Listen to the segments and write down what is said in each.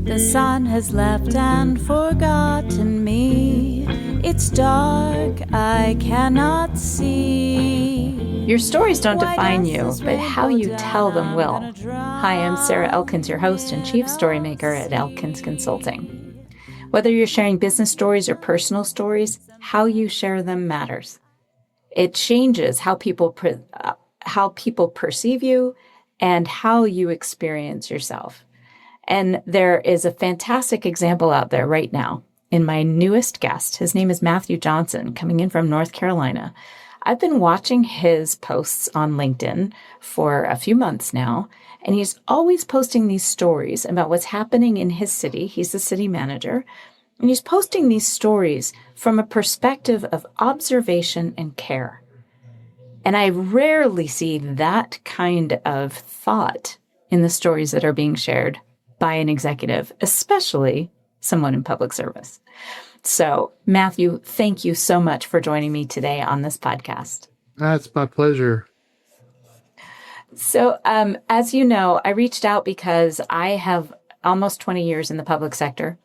The sun has left and forgotten me. It's dark, I cannot see. Your stories don't define you, but how you tell them will. Hi, I'm Sarah Elkins, your host and chief storymaker at Elkins Consulting. Whether you're sharing business stories or personal stories, how you share them matters. It changes how people perceive you and how you experience yourself. And there is a fantastic example out there right now in my newest guest. His name is Matthew Johnson, coming in from North Carolina. I've been watching his posts on LinkedIn for a few months now, and he's always posting these stories about what's happening in his city. He's the city manager, and he's posting these stories from a perspective of observation and care. And I rarely see that kind of thought in the stories that are being shared by an executive, especially someone in public service. So, Matthew, thank you so much for joining me today on this podcast. It's my pleasure. So, as you know, I reached out because I have almost 20 years in the public sector.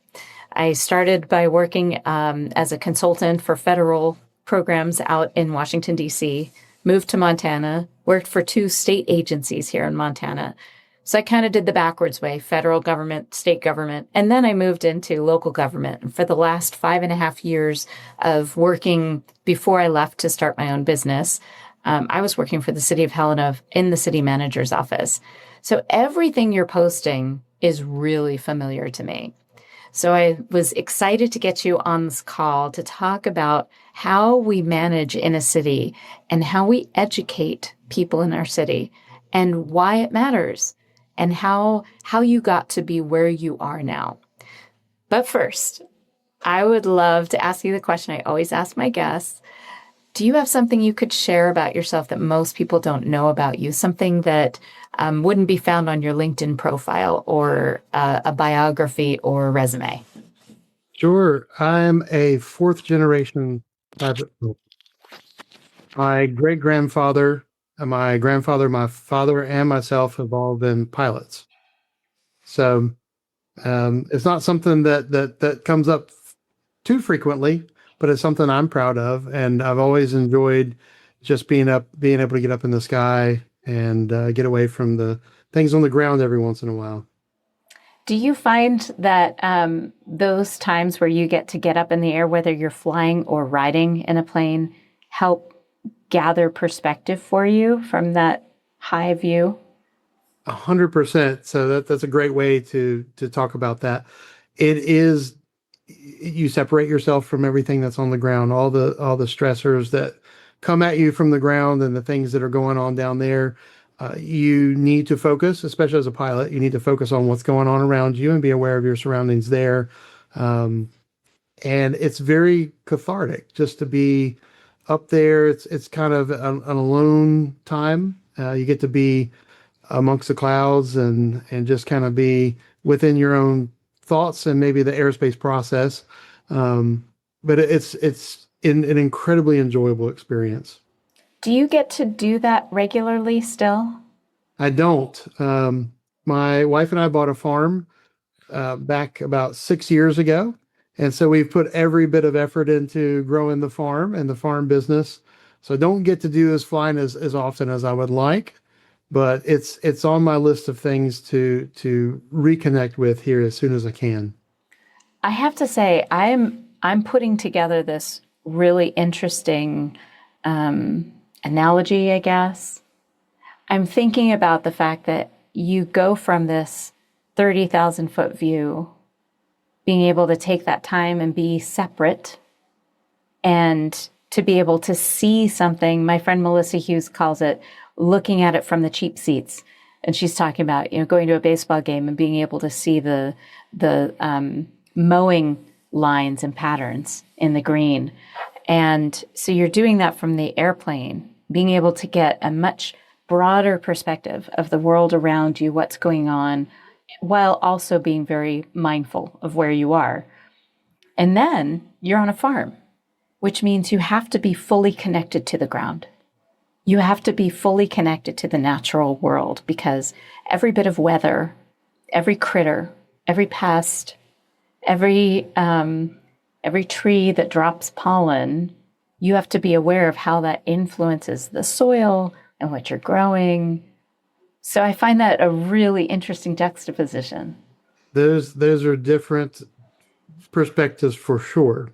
I started by working as a consultant for federal programs out in Washington, D.C., moved to Montana, worked for 2 state agencies here in Montana. So I kind of did the backwards way, federal government, state government, and then I moved into local government. And for the last 5.5 years of working before I left to start my own business, I was working for the city of Helena in the city manager's office. So everything you're posting is really familiar to me. So I was excited to get you on this call to talk about how we manage in a city and how we educate people in our city and why it matters, and how you got to be where you are now. But first, I would love to ask you the question I always ask my guests. Do you have something you could share about yourself that most people don't know about you? Something that wouldn't be found on your LinkedIn profile or a biography or resume? Sure. I'm a 4th-generation private. My great-grandfather, my grandfather, my father, and myself have all been pilots. So it's not something that comes up too frequently, but it's something I'm proud of. And I've always enjoyed just being able to get up in the sky and get away from the things on the ground every once in a while. Do you find that those times where you get up in the air, whether you're flying or riding in a plane, help gather perspective for you from that high view? 100%. So that's a great way to talk about that. It is, you separate yourself from everything that's on the ground, all the stressors that come at you from the ground and the things that are going on down there. You need to focus, especially as a pilot, you need to focus on what's going on around you and be aware of your surroundings there. And it's very cathartic just to be up there. It's kind of an alone time. You get to be amongst the clouds and just kind of be within your own thoughts and maybe the airspace process. But it's an incredibly enjoyable experience. Do you get to do that regularly still? I don't. My wife and I bought a farm back about 6 years ago. And so we've put every bit of effort into growing the farm and the farm business. So I don't get to do this flying as often as I would like, but it's on my list of things to reconnect with here as soon as I can. I have to say, I'm putting together this really interesting analogy, I guess. I'm thinking about the fact that you go from this 30,000 foot view, being able to take that time and be separate and to be able to see something. My friend Melissa Hughes calls it looking at it from the cheap seats. And she's talking about, going to a baseball game and being able to see the mowing lines and patterns in the green. And so you're doing that from the airplane, being able to get a much broader perspective of the world around you, what's going on, while also being very mindful of where you are. And then you're on a farm, which means you have to be fully connected to the ground. You have to be fully connected to the natural world because every bit of weather, every critter, every pest, every tree that drops pollen, you have to be aware of how that influences the soil and what you're growing. So I find that a really interesting juxtaposition. Those are different perspectives for sure.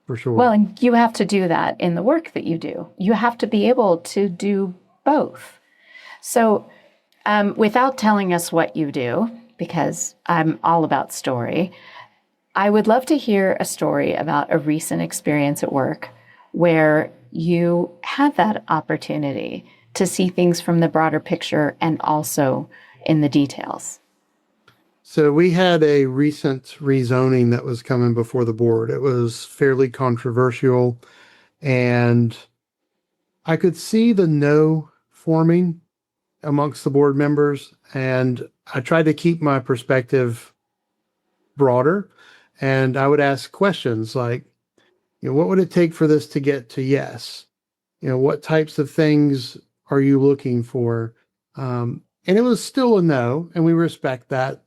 For Well, sure. and you have to do that in the work that you do. You have to be able to do both. So, without telling us what you do, because I'm all about story, I would love to hear a story about a recent experience at work where you had that opportunity to see things from the broader picture and also in the details. So we had a recent rezoning that was coming before the board. It was fairly controversial, and I could see the no forming amongst the board members, and I tried to keep my perspective broader, and I would ask questions like, what would it take for this to get to yes? What types of things are you looking for? And it was still a no, and we respect that.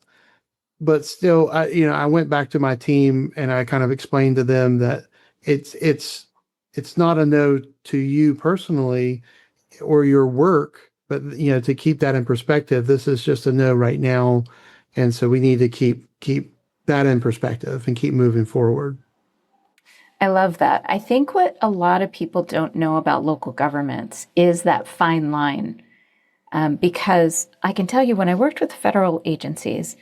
But still, I went back to my team and I kind of explained to them that it's it's it's not a no to you personally or your work, but to keep that in perspective, this is just a no right now, and so we need to keep that in perspective and keep moving forward. I love that. I think what a lot of people don't know about local governments is that fine line. Because I can tell you, when I worked with federal agencies,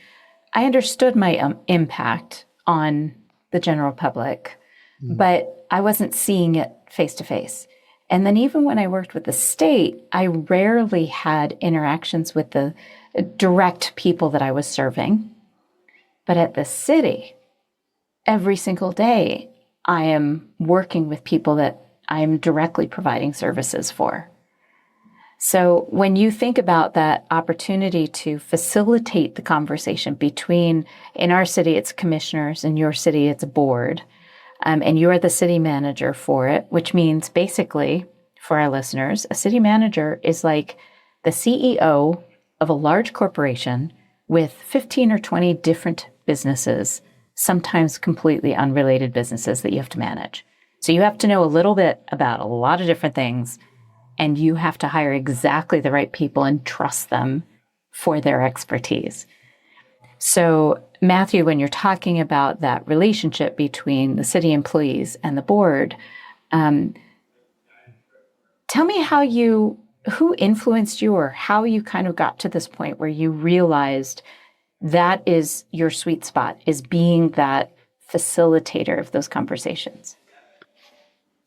I understood my impact on the general public, but I wasn't seeing it face to face. And then even when I worked with the state, I rarely had interactions with the direct people that I was serving. But at the city, every single day, I am working with people that I am directly providing services for. So when you think about that opportunity to facilitate the conversation between, in our city, it's commissioners, in your city, it's a board, and you're the city manager for it, which means basically, for our listeners, a city manager is like the CEO of a large corporation with 15 or 20 different businesses, sometimes completely unrelated businesses that you have to manage. So you have to know a little bit about a lot of different things, and you have to hire exactly the right people and trust them for their expertise. So, Matthew, when you're talking about that relationship between the city employees and the board, tell me who influenced you or how you kind of got to this point where you realized that is your sweet spot, is being that facilitator of those conversations.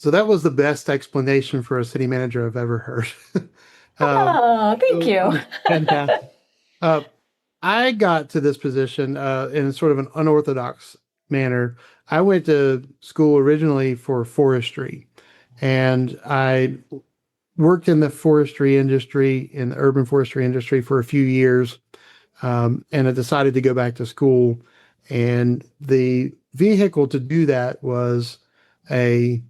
So that was the best explanation for a city manager I've ever heard. Oh, thank you. Fantastic. Uh, I got to this position in sort of an unorthodox manner. I went to school originally for forestry, and I worked in the forestry industry, in the urban forestry industry for a few years, and I decided to go back to school. And the vehicle to do that was a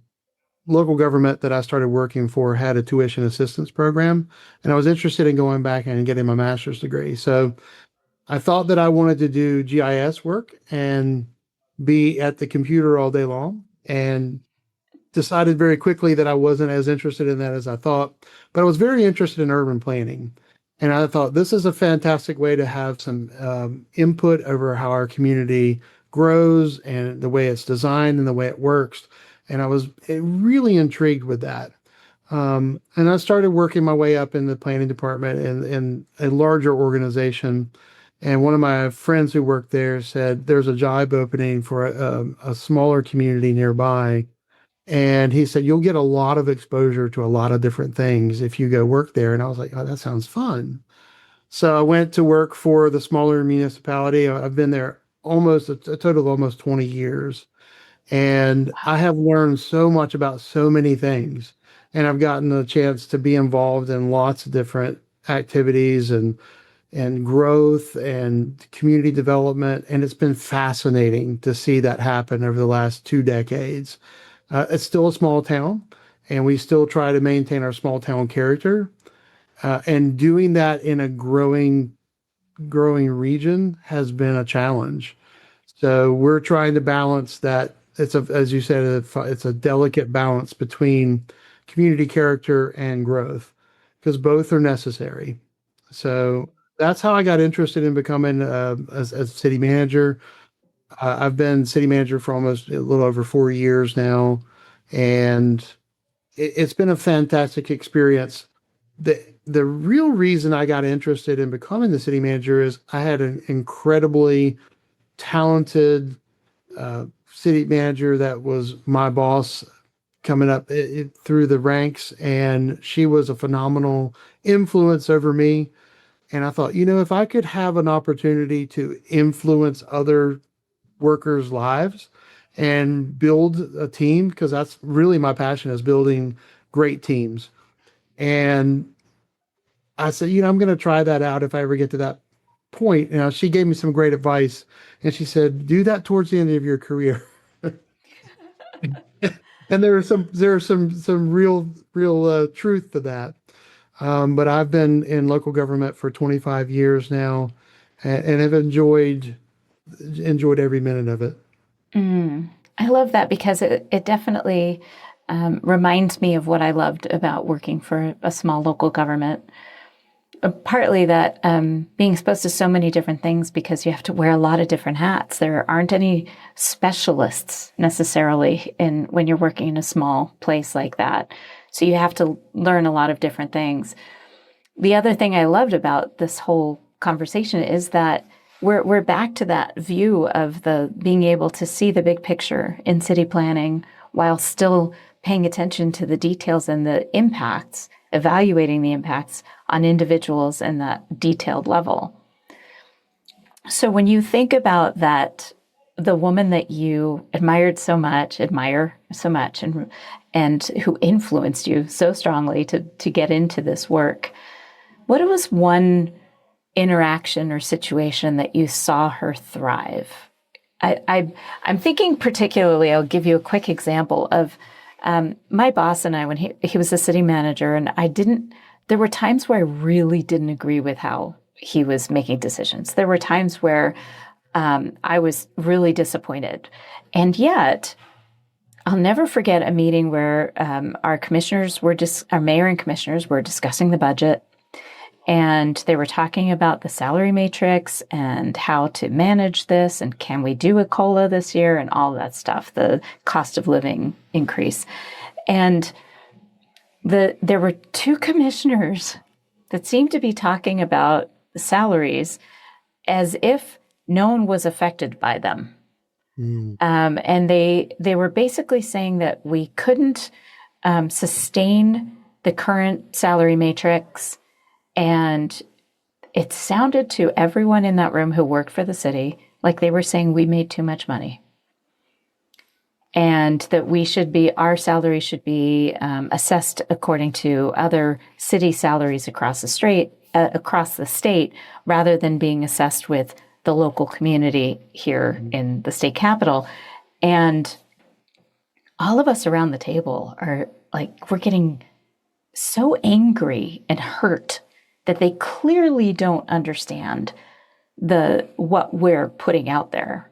local government that I started working for had a tuition assistance program, and I was interested in going back and getting my master's degree. So I thought that I wanted to do GIS work and be at the computer all day long, and decided very quickly that I wasn't as interested in that as I thought, but I was very interested in urban planning. And I thought this is a fantastic way to have some input over how our community grows and the way it's designed and the way it works. And I was really intrigued with that. And I started working my way up in the planning department in a larger organization. And one of my friends who worked there said there's a job opening for a smaller community nearby. And he said, you'll get a lot of exposure to a lot of different things if you go work there. And I was like, oh, that sounds fun. So I went to work for the smaller municipality. I've been there almost a total of almost 20 years. And I have learned so much about so many things. And I've gotten a chance to be involved in lots of different activities and growth and community development. And it's been fascinating to see that happen over the last 2 decades. It's still a small town, and we still try to maintain our small town character. And doing that in a growing region has been a challenge. So we're trying to balance that. As you said, it's a delicate balance between community character and growth, because both are necessary. So that's how I got interested in becoming as city manager. I've been city manager for almost a little over 4 years now, and it's been a fantastic experience. The real reason I got interested in becoming the city manager is I had an incredibly talented city manager that was my boss coming up through the ranks, and she was a phenomenal influence over me. And I thought, if I could have an opportunity to influence other workers' lives and build a team, because that's really my passion, is building great teams. And I said, I'm going to try that out if I ever get to that point. She gave me some great advice, and she said, do that towards the end of your career. And there are some real truth to that. But I've been in local government for 25 years now, and have enjoyed every minute of it. I love that because it definitely reminds me of what I loved about working for a small local government. Partly that being exposed to so many different things, because you have to wear a lot of different hats. There aren't any specialists necessarily when you're working in a small place like that. So you have to learn a lot of different things. The other thing I loved about this whole conversation is that we're back to that view of the being able to see the big picture in city planning while still paying attention to the details and the impacts, evaluating the impacts on individuals in that detailed level. So when you think about that, the woman that you admire so much, and who influenced you so strongly to get into this work, what was one interaction or situation that you saw her thrive? I'm thinking particularly, I'll give you a quick example of my boss and I, when he was the city manager, and there were times where I really didn't agree with how he was making decisions. There were times where I was really disappointed. And yet, I'll never forget a meeting where our mayor and commissioners were discussing the budget, and they were talking about the salary matrix and how to manage this, and can we do a COLA this year, and all that stuff, the cost of living increase. And there were two commissioners that seemed to be talking about the salaries as if no one was affected by them. And they were basically saying that we couldn't sustain the current salary matrix. And it sounded to everyone in that room who worked for the city like they were saying we made too much money. And that our salary should be assessed according to other city salaries across the state, rather than being assessed with the local community here in the state capital. And all of us around the table we're getting so angry and hurt that they clearly don't understand what we're putting out there.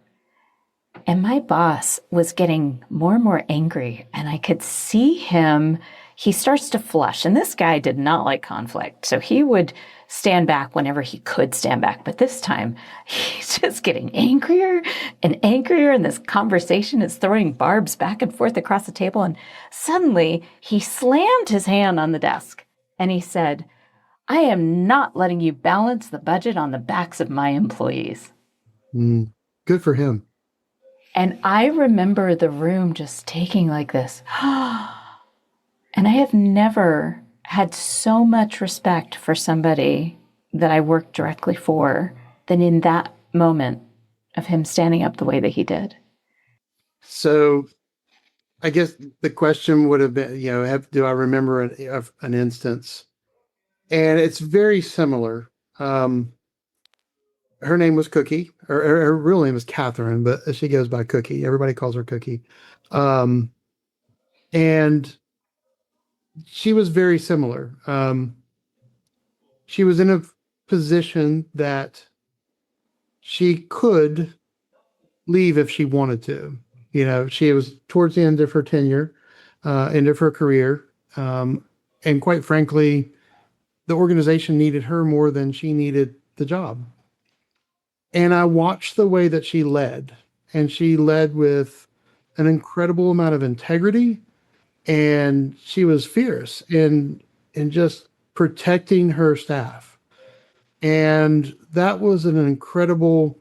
And my boss was getting more and more angry, and I could see him. He starts to flush, and this guy did not like conflict. So he would stand back whenever he could stand back. But this time, he's just getting angrier and angrier, and this conversation is throwing barbs back and forth across the table. And suddenly, he slammed his hand on the desk, and he said, "I am not letting you balance the budget on the backs of my employees." Good for him. And I remember the room just taking like this. And I have never had so much respect for somebody that I worked directly for than in that moment of him standing up the way that he did. So I guess the question would have been, do I remember an instance? And it's very similar. Her name was Cookie, or her real name is Catherine, but she goes by Cookie. Everybody calls her Cookie. And she was very similar. She was in a position that she could leave if she wanted to. You know, she was towards the end of her tenure, end of her career. And quite frankly, the organization needed her more than she needed the job. And I watched the way that she led, and she led with an incredible amount of integrity, and she was fierce in just protecting her staff. And that was an incredible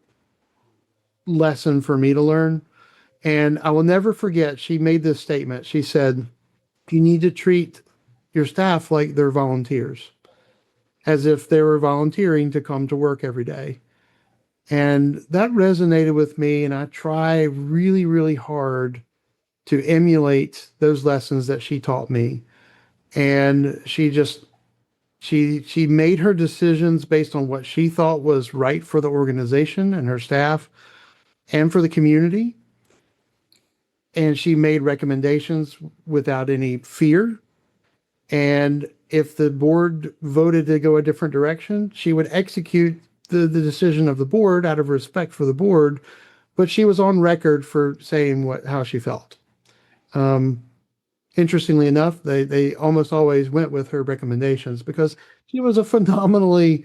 lesson for me to learn. And I will never forget, she made this statement. She said, you need to treat your staff like they're volunteers, as if they were volunteering to come to work every day. And that resonated with me. And I try really, really hard to emulate those lessons that she taught me. And she made her decisions based on what she thought was right for the organization and her staff and for the community. And she made recommendations without any fear. And if the board voted to go a different direction, she would execute the decision of the board out of respect for the board. But she was on record for saying how she felt. Um, Interestingly enough, they almost always went with her recommendations because she was a phenomenally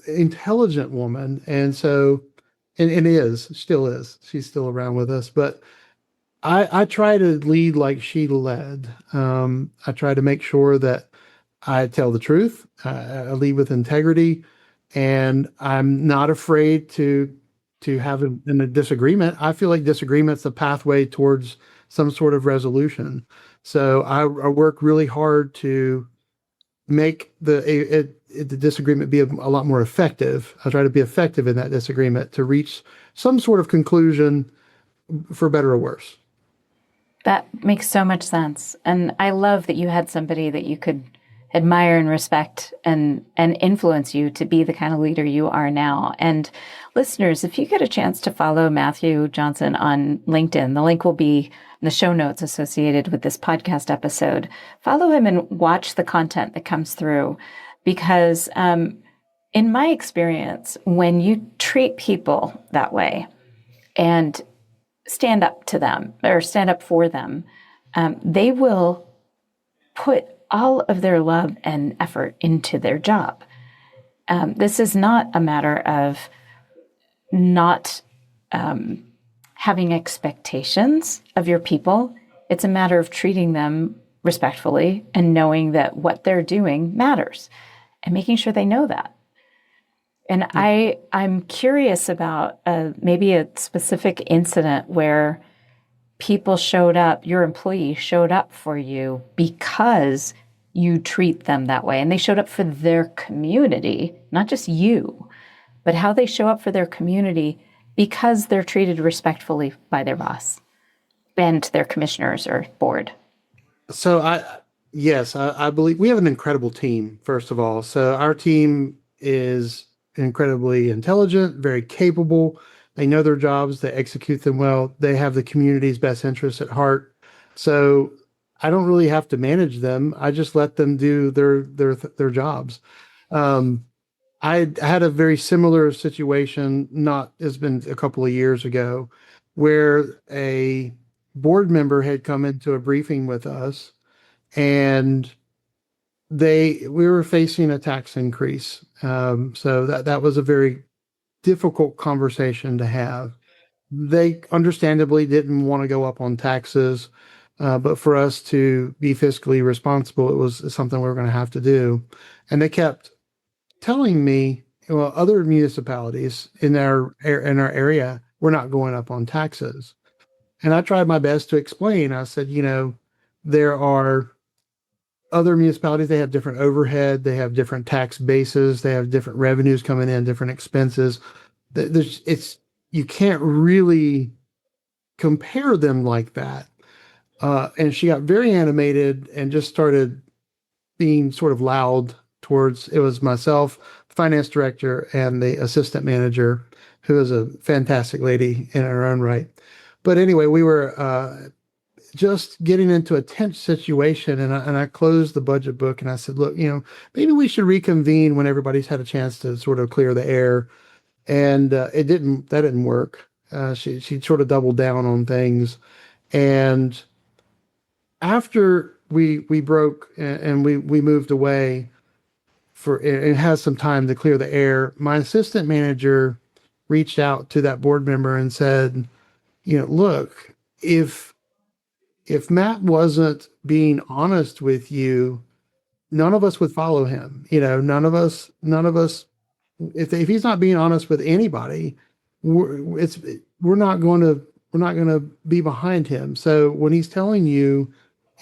intelligent woman. And so, and still is, she's still around with us. But I try to lead like she led. I try to make sure that I tell the truth. I lead with integrity, and I'm not afraid to have a disagreement. I feel like disagreement's a pathway towards some sort of resolution. So I work really hard to make the disagreement be a lot more effective. I try to be effective in that disagreement to reach some sort of conclusion, for better or worse. That makes so much sense. And I love that you had somebody that you could admire and respect and influence you to be the kind of leader you are now. And listeners, if you get a chance to follow Matthew Johnson on LinkedIn, the link will be in the show notes associated with this podcast episode. Follow him and watch the content that comes through, because in my experience, when you treat people that way and stand up to them or stand up for them, they will put all of their love and effort into their job. This is not a matter of not having expectations of your people. It's a matter of treating them respectfully and knowing that what they're doing matters and making sure they know that. And I'm curious about maybe a specific incident where people showed up, your employee showed up for you because you treat them that way. And they showed up for their community, not just you, but how they show up for their community because they're treated respectfully by their boss and their commissioners or board. So I believe we have an incredible team, first of all. So our team is incredibly intelligent, very capable. They know their jobs, they execute them well. They have the community's best interests at heart. So I don't really have to manage them. I just let them do their jobs. I had a very similar situation, it's been a couple of years ago, where a board member had come into a briefing with us, and we were facing a tax increase. So that was a very difficult conversation to have. They understandably didn't want to go up on taxes, but for us to be fiscally responsible, it was something we were going to have to do. And they kept telling me, well, other municipalities in our area were not going up on taxes. And I tried my best to explain. I said, there are other municipalities, they have different overhead, they have different tax bases, they have different revenues coming in, different expenses. You can't really compare them like that. And she got very animated and just started being sort of loud it was myself, finance director, and the assistant manager, who is a fantastic lady in her own right. But anyway, we were just getting into a tense situation. And I closed the budget book and I said, look, maybe we should reconvene when everybody's had a chance to sort of clear the air. And that didn't work. She sort of doubled down on things. And after we broke and we moved away for and had some time to clear the air, my assistant manager reached out to that board member and said, look, if Matt wasn't being honest with you, none of us would follow him. None of us, if he's not being honest with anybody, we're not going to be behind him. So when he's telling you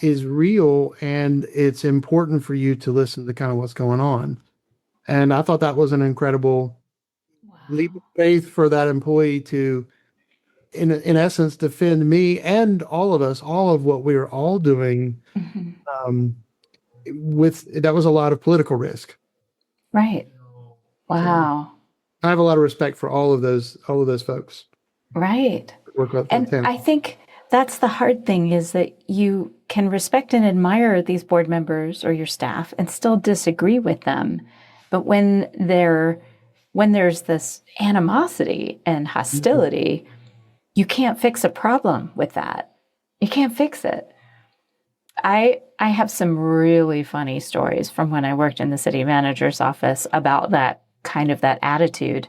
is real and it's important for you to listen to kind of what's going on. And I thought that was an incredible leap of faith for that employee to, in essence, defend me and all of us, all of what we were all doing. Mhm. That was a lot of political risk. Right. Wow. I have a lot of respect for all of those folks. Right. Work with And them. I think that's the hard thing, is that you can respect and admire these board members or your staff and still disagree with them. But when there's this animosity and hostility, you can't fix a problem with that. You can't fix it. I have some really funny stories from when I worked in the city manager's office about that attitude.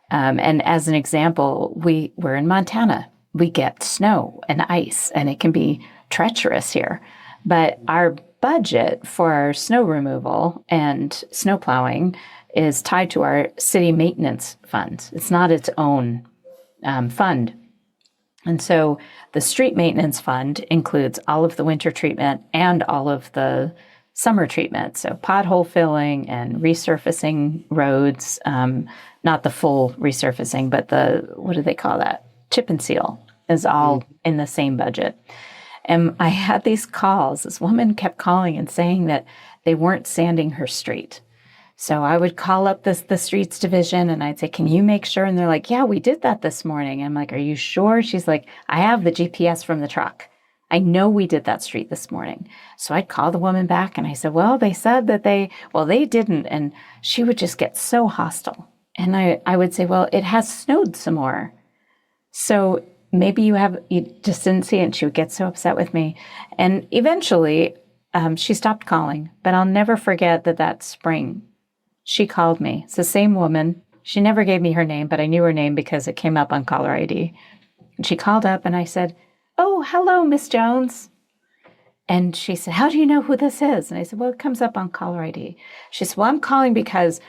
And as an example, we're in Montana. We get snow and ice, and it can be treacherous here. But our budget for our snow removal and snow plowing is tied to our city maintenance fund. It's not its own fund. And so the street maintenance fund includes all of the winter treatment and all of the summer treatment. So pothole filling and resurfacing roads, not the full resurfacing, but what do they call that? Chip and seal is all in the same budget. And I had these calls. This woman kept calling and saying that they weren't sanding her street. So I would call up the streets division and I'd say, can you make sure? And they're like, yeah, we did that this morning. I'm like, are you sure? She's like, I have the GPS from the truck. I know we did that street this morning. So I'd call the woman back and I said, well, they said that they didn't. And she would just get so hostile. And I would say, well, it has snowed some more. So maybe you just didn't see it. And she would get so upset with me. And eventually she stopped calling, but I'll never forget that spring she called me. It's the same woman. She never gave me her name, but I knew her name because it came up on caller ID. And she called up and I said, oh, hello, Miss Jones. And she said, how do you know who this is? And I said, well, it comes up on caller ID. She said, well, I'm calling because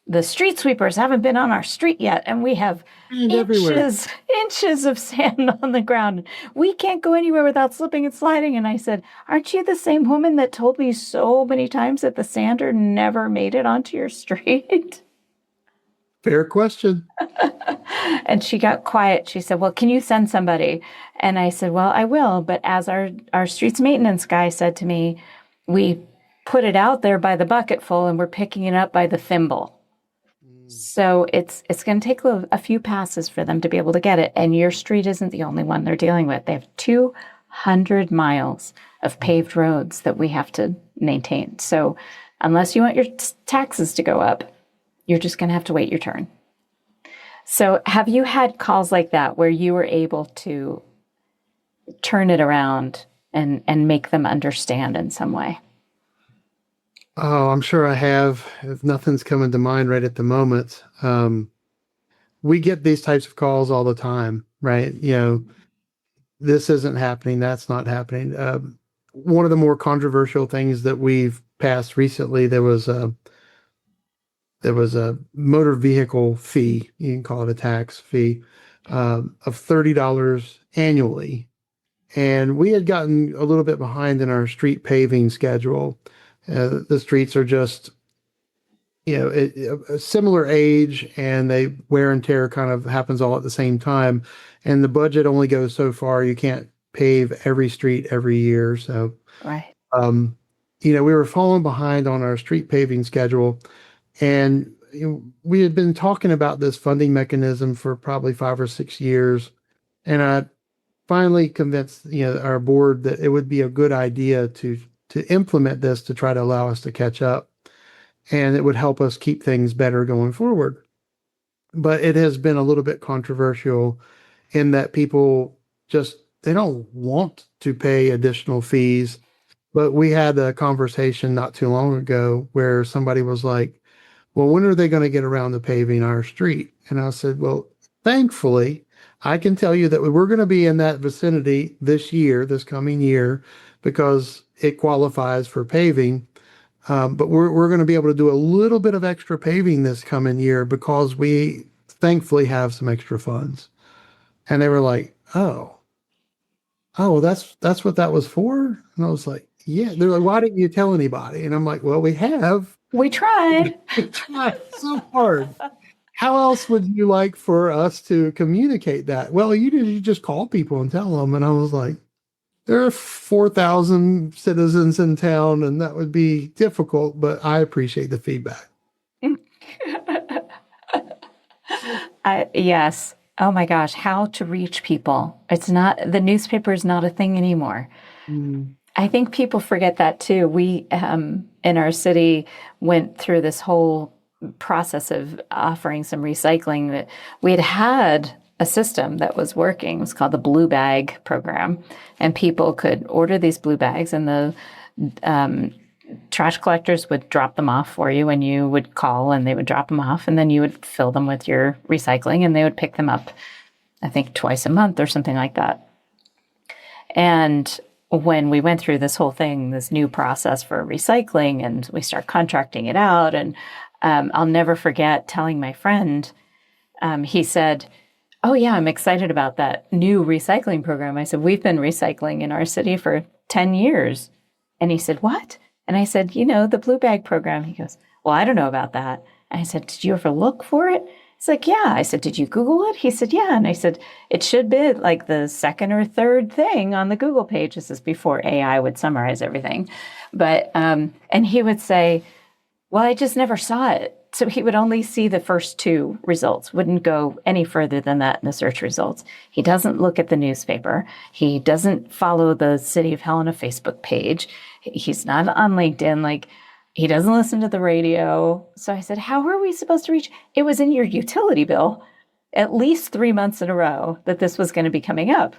the street sweepers haven't been on our street yet, and we have inches of sand on the ground. We can't go anywhere without slipping and sliding. And I said, aren't you the same woman that told me so many times that the sander never made it onto your street? Fair question. And she got quiet. She said, well, can you send somebody? And I said, well, I will. But as our streets maintenance guy said to me, we put it out there by the bucketful and we're picking it up by the thimble. So it's going to take a few passes for them to be able to get it. And your street isn't the only one they're dealing with. They have 200 miles of paved roads that we have to maintain. So unless you want your taxes to go up, you're just going to have to wait your turn. So have you had calls like that where you were able to turn it around and make them understand in some way? Oh, I'm sure I have. If nothing's coming to mind right at the moment. We get these types of calls all the time, right? This isn't happening. That's not happening. One of the more controversial things that we've passed recently, there was a motor vehicle fee. You can call it a tax fee of $30 annually. And we had gotten a little bit behind in our street paving schedule. The streets are just, a similar age, and they wear and tear kind of happens all at the same time. And the budget only goes so far. You can't pave every street every year. So, right. We were falling behind on our street paving schedule. And we had been talking about this funding mechanism for probably 5 or 6 years. And I finally convinced, our board that it would be a good idea to implement this to try to allow us to catch up, and it would help us keep things better going forward. But it has been a little bit controversial in that people just they don't want to pay additional fees. But we had a conversation not too long ago where somebody was like, well, when are they going to get around to paving our street? And I said, well, thankfully, I can tell you that we're going to be in that vicinity this coming year, because it qualifies for paving. But we're going to be able to do a little bit of extra paving this coming year because we thankfully have some extra funds. And they were like, oh, that's what that was for? And I was like, yeah. They're like, why didn't you tell anybody? And I'm like, well, we have. We tried. We tried so hard. How else would you like for us to communicate that? Well, you just call people and tell them. And I was like, there are 4,000 citizens in town, and that would be difficult, but I appreciate the feedback. Yes. Oh my gosh, how to reach people. The newspaper is not a thing anymore. Mm. I think people forget that too. We, in our city, went through this whole process of offering some recycling. That we had a system that was working. It was called the Blue Bag program. And people could order these blue bags, and the trash collectors would drop them off for you, and you would call and they would drop them off, and then you would fill them with your recycling, and they would pick them up, I think, twice a month or something like that. And when we went through this whole thing, this new process for recycling, and we start contracting it out, and I'll never forget telling my friend, he said, oh yeah, I'm excited about that new recycling program. I said, we've been recycling in our city for 10 years. And he said, what? And I said, the Blue Bag program. He goes, well, I don't know about that. And I said, did you ever look for it? He's like, yeah. I said, did you Google it? He said, yeah. And I said, it should be like the second or third thing on the Google page. This is before AI would summarize everything. But, and he would say, well, I just never saw it. So he would only see the first two results, wouldn't go any further than that in the search results. He doesn't look at the newspaper. He doesn't follow the City of Helena Facebook page. He's not on LinkedIn. Like, he doesn't listen to the radio. So I said, how are we supposed to reach? It was in your utility bill at least 3 months in a row that this was going to be coming up.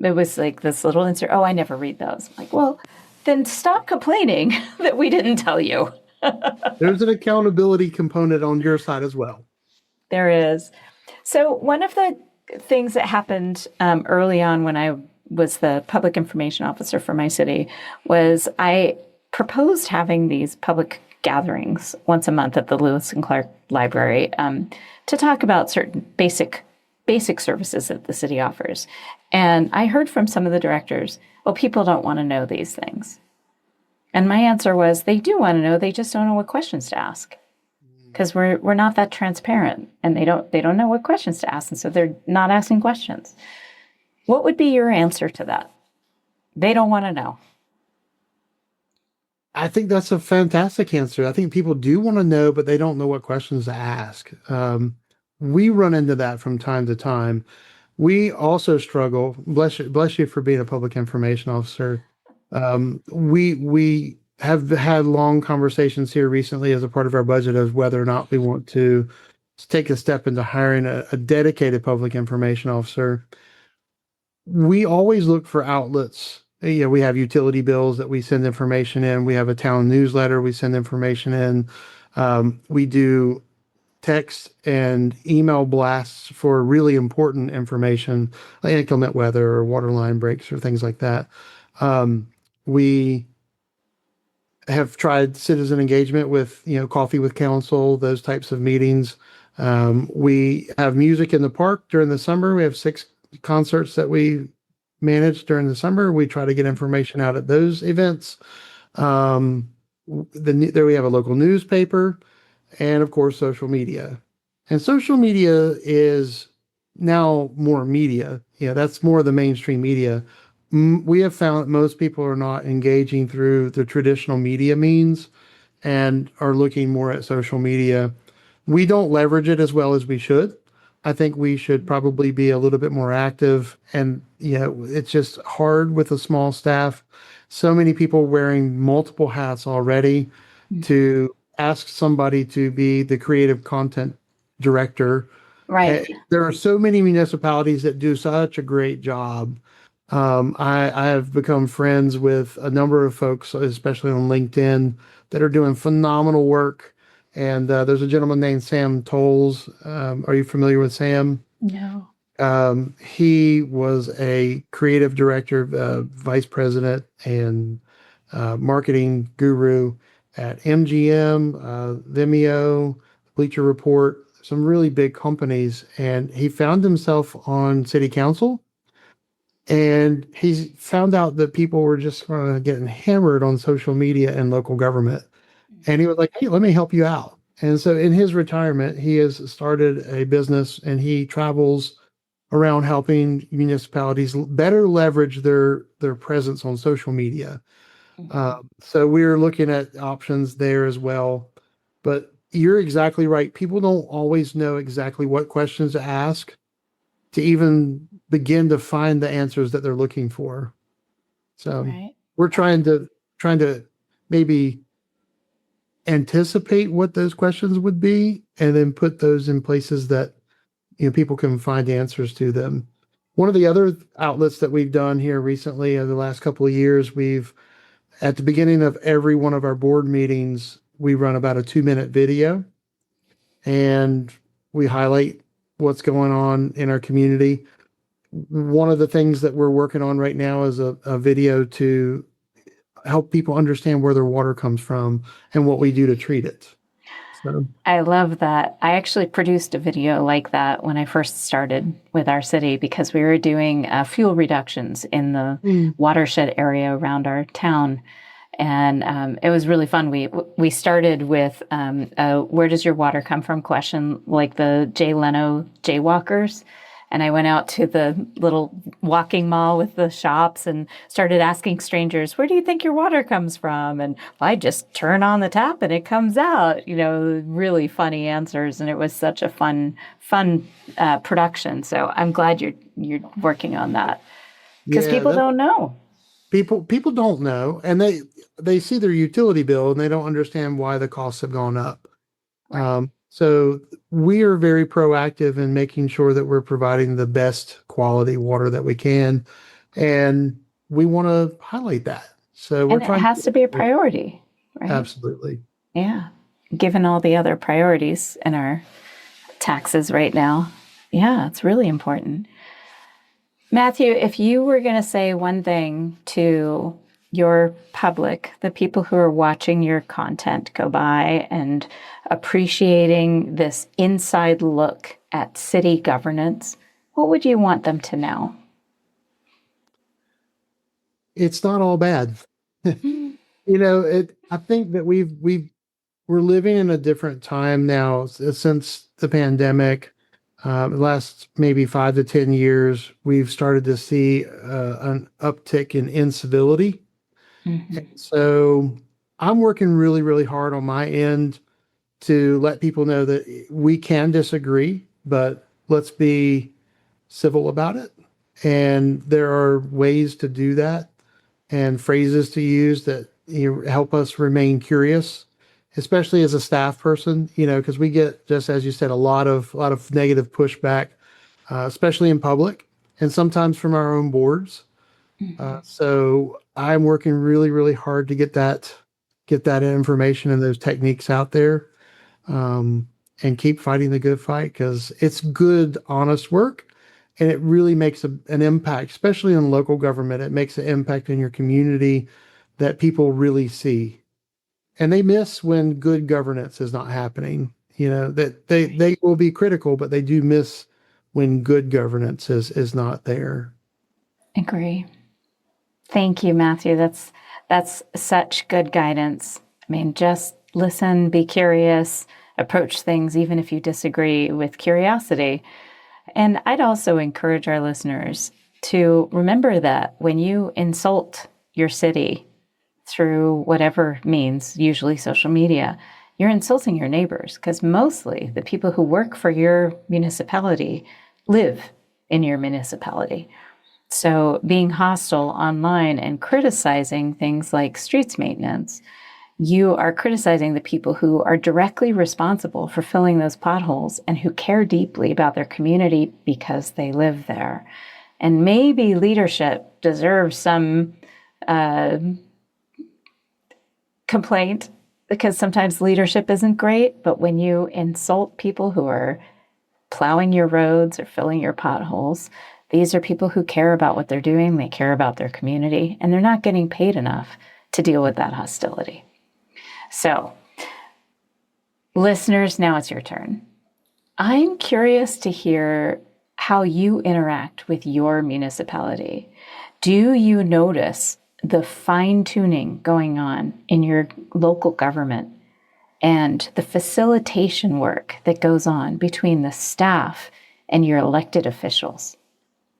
It was like this little insert. Oh, I never read those. I'm like, well, then stop complaining that we didn't tell you. There's an accountability component on your side as well. There is. So one of the things that happened early on when I was the public information officer for my city was I proposed having these public gatherings once a month at the Lewis and Clark Library to talk about certain basic services that the city offers. And I heard from some of the directors, well, people don't want to know these things. And my answer was, they do want to know, they just don't know what questions to ask. Because we're not that transparent, and they don't know what questions to ask, and so they're not asking questions. What would be your answer to that? They don't want to know. I think that's a fantastic answer. I think people do want to know, but they don't know what questions to ask. We run into that from time to time. We also struggle. Bless you for being a public information officer. We have had long conversations here recently as a part of our budget of whether or not we want to take a step into hiring a dedicated public information officer. We always look for outlets. We have utility bills that we send information in. We have a town newsletter we send information in. We do text and email blasts for really important information, like inclement weather or water line breaks or things like that. We have tried citizen engagement with, coffee with council, those types of meetings. We have music in the park during the summer. We have 6 concerts that we manage during the summer. We try to get information out at those events. There we have a local newspaper, and of course, social media. And social media is now more media. That's more the mainstream media. We have found that most people are not engaging through the traditional media means and are looking more at social media. We don't leverage it as well as we should. I think we should probably be a little bit more active. And, it's just hard with a small staff. So many people wearing multiple hats already to ask somebody to be the creative content director. Right. There are so many municipalities that do such a great job. I have become friends with a number of folks, especially on LinkedIn, that are doing phenomenal work. And there's a gentleman named Sam Tolles. Are you familiar with Sam? No. He was a creative director, vice president, and marketing guru at MGM, Vimeo, Bleacher Report, some really big companies. And he found himself on city council. And he found out that people were just getting hammered on social media and local government. And he was like, hey, let me help you out. And so in his retirement, he has started a business and he travels around helping municipalities better leverage their presence on social media. So we're looking at options there as well. But you're exactly right. People don't always know exactly what questions to ask to even begin to find the answers that they're looking for. So Right. we're trying to maybe anticipate what those questions would be and then put those in places that people can find answers to them. One of the other outlets that we've done here recently over the last couple of years, we've at the beginning of every one of our board meetings, we run about a 2-minute video and we highlight what's going on in our community. One of the things that we're working on right now is a video to help people understand where their water comes from and what we do to treat it. So I love that. I actually produced a video like that when I first started with our city because we were doing fuel reductions in the watershed area around our town. And it was really fun. We started with where does your water come from question, like the Jay Leno jaywalkers. And I went out to the little walking mall with the shops and started asking strangers, where do you think your water comes from? And I just turn on the tap and it comes out, really funny answers. And it was such a fun production. So I'm glad you're working on that because people don't know. People don't know, and they see their utility bill and they don't understand why the costs have gone up. Right. So we are very proactive in making sure that we're providing the best quality water that we can, and we want to highlight that. So it has to be a priority, right? Absolutely. Yeah. Given all the other priorities in our taxes right now, yeah, it's really important. Matthew, if you were going to say one thing to your public, the people who are watching your content go by and appreciating this inside look at city governance, what would you want them to know? It's not all bad. I think that we're living in a different time now since the pandemic. The last maybe 5 to 10 years, we've started to see an uptick in incivility. So I'm working really, really hard on my end to let people know that we can disagree, but let's be civil about it. And there are ways to do that and phrases to use that help us remain curious, especially as a staff person, because we get, just as you said, a lot of negative pushback, especially in public and sometimes from our own boards. So I'm working really, really hard to get that information and those techniques out there, and keep fighting the good fight because it's good, honest work, and it really makes an impact, especially in local government. It makes an impact in your community that people really see. And they miss when good governance is not happening. That they will be critical, but they do miss when good governance is not there. Agree. Thank you, Matthew. That's such good guidance. I mean, just listen, be curious, approach things, even if you disagree, with curiosity. And I'd also encourage our listeners to remember that when you insult your city through whatever means, usually social media, you're insulting your neighbors, because mostly the people who work for your municipality live in your municipality. So being hostile online and criticizing things like streets maintenance, you are criticizing the people who are directly responsible for filling those potholes and who care deeply about their community because they live there. And maybe leadership deserves some complaint, because sometimes leadership isn't great, but when you insult people who are plowing your roads or filling your potholes, these are people who care about what they're doing, they care about their community, and they're not getting paid enough to deal with that hostility. So, listeners, now it's your turn. I'm curious to hear how you interact with your municipality. Do you notice the fine-tuning going on in your local government and the facilitation work that goes on between the staff and your elected officials?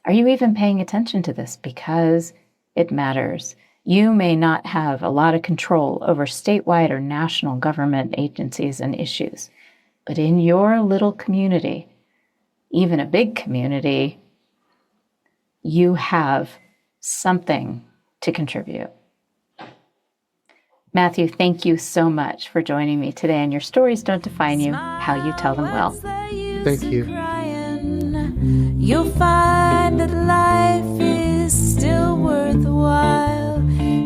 Are you even paying attention to this? Because it matters. You may not have a lot of control over statewide or national government agencies and issues, but in your little community, even a big community, you have something to contribute. Matthew, thank you so much for joining me today, and your stories don't define you, how you tell them well. Thank you. You'll find that life is still worthwhile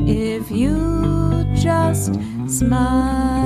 if you just smile.